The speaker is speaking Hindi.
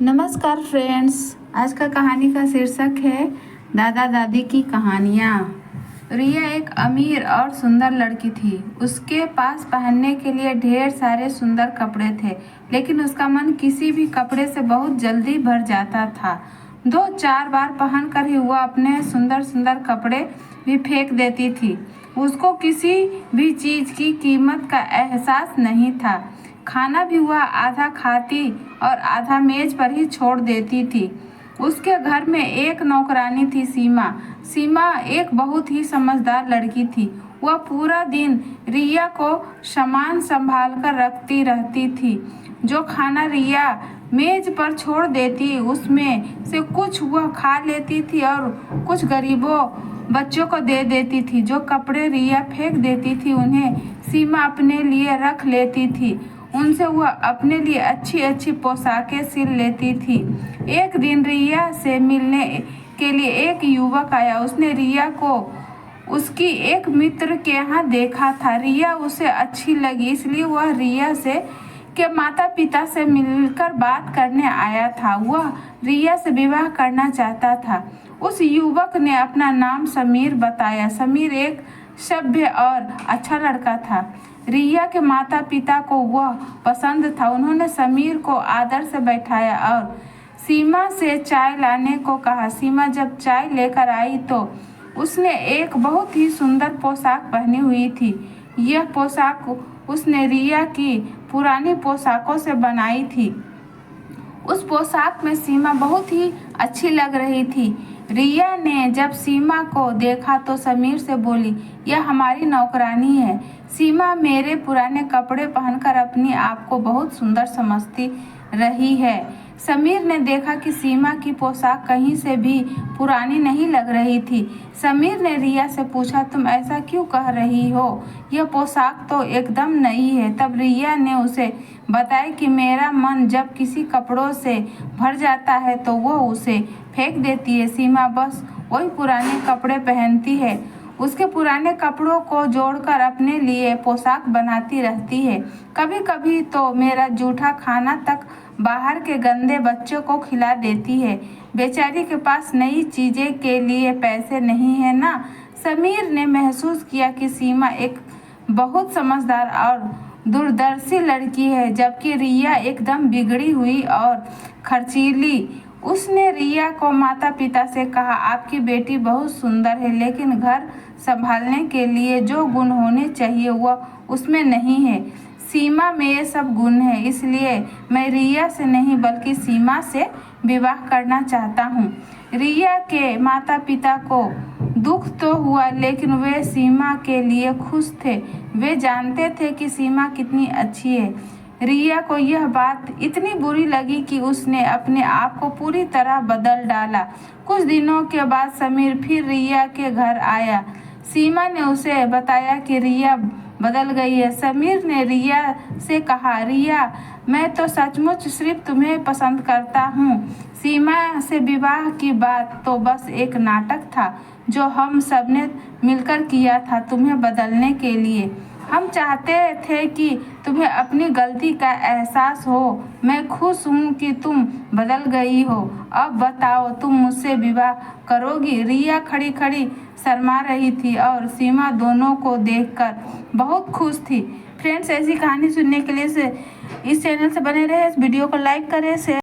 नमस्कार फ्रेंड्स। आज का कहानी का शीर्षक है दादा दादी की कहानियाँ। रिया एक अमीर और सुंदर लड़की थी। उसके पास पहनने के लिए ढेर सारे सुंदर कपड़े थे, लेकिन उसका मन किसी भी कपड़े से बहुत जल्दी भर जाता था। 2-4 बार पहनकर ही वह अपने सुंदर सुंदर कपड़े भी फेंक देती थी। उसको किसी भी चीज़ की कीमत का एहसास नहीं था। खाना भी वह आधा खाती और आधा मेज पर ही छोड़ देती थी। उसके घर में एक नौकरानी थी, सीमा। सीमा एक बहुत ही समझदार लड़की थी। वह पूरा दिन रिया को सामान संभाल कर रखती रहती थी। जो खाना रिया मेज पर छोड़ देती, उसमें से कुछ वह खा लेती थी और कुछ गरीबों बच्चों को दे देती थी। जो कपड़े रिया फेंक देती थी, उन्हें सीमा अपने लिए रख लेती थी। उनसे वह अपने लिए अच्छी अच्छी पोशाकें सिल लेती थी। एक दिन रिया से मिलने के लिए एक युवक आया। उसने रिया को उसकी एक मित्र के यहाँ देखा था। रिया उसे अच्छी लगी, इसलिए वह रिया से के माता पिता से मिलकर बात करने आया था। वह रिया से विवाह करना चाहता था। उस युवक ने अपना नाम समीर बताया। समीर एक सभ्य और अच्छा लड़का था। रिया के माता पिता को वह पसंद था। उन्होंने समीर को आदर से बैठाया और सीमा से चाय लाने को कहा। सीमा जब चाय लेकर आई तो उसने एक बहुत ही सुंदर पोशाक पहनी हुई थी। यह पोशाक उसने रिया की पुरानी पोशाकों से बनाई थी। उस पोशाक में सीमा बहुत ही अच्छी लग रही थी। रिया ने जब सीमा को देखा तो समीर से बोली, यह हमारी नौकरानी है। सीमा मेरे पुराने कपड़े पहनकर अपने आप को बहुत सुंदर समझती रही है। समीर ने देखा कि सीमा की पोशाक कहीं से भी पुरानी नहीं लग रही थी। समीर ने रिया से पूछा, तुम ऐसा क्यों कह रही हो? यह पोशाक तो एकदम नई है। तब रिया ने उसे बताया कि मेरा मन जब किसी कपड़ों से भर जाता है तो वह उसे फेंक देती है। सीमा बस वही पुराने कपड़े पहनती है। उसके पुराने कपड़ों को जोड़कर अपने लिए पोशाक बनाती रहती है। कभी कभी तो मेरा जूठा खाना तक बाहर के गंदे बच्चों को खिला देती है। बेचारी के पास नई चीज़ें के लिए पैसे नहीं है ना। समीर ने महसूस किया कि सीमा एक बहुत समझदार और दूरदर्शी लड़की है, जबकि रिया एकदम बिगड़ी हुई और खर्चीली। उसने रिया को माता पिता से कहा, आपकी बेटी बहुत सुंदर है, लेकिन घर संभालने के लिए जो गुण होने चाहिए वह उसमें नहीं है। सीमा में ये सब गुण है, इसलिए मैं रिया से नहीं बल्कि सीमा से विवाह करना चाहता हूँ। रिया के माता पिता को दुख तो हुआ, लेकिन वे सीमा के लिए खुश थे। वे जानते थे कि सीमा कितनी अच्छी है। रिया को यह बात इतनी बुरी लगी कि उसने अपने आप को पूरी तरह बदल डाला। कुछ दिनों के बाद समीर फिर रिया के घर आया। सीमा ने उसे बताया कि रिया बदल गई है। समीर ने रिया से कहा, रिया, मैं तो सचमुच सिर्फ तुम्हें पसंद करता हूँ। सीमा से विवाह की बात तो बस एक नाटक था जो हम सबने मिलकर किया था तुम्हें बदलने के लिए। हम चाहते थे कि तुम्हें अपनी गलती का एहसास हो। मैं खुश हूँ कि तुम बदल गई हो। अब बताओ, तुम मुझसे विवाह करोगी? रिया खड़ी खड़ी शर्मा रही थी और सीमा दोनों को देखकर बहुत खुश थी। फ्रेंड्स, ऐसी कहानी सुनने के लिए इस चैनल से बने रहे। इस वीडियो को लाइक करें, शेयर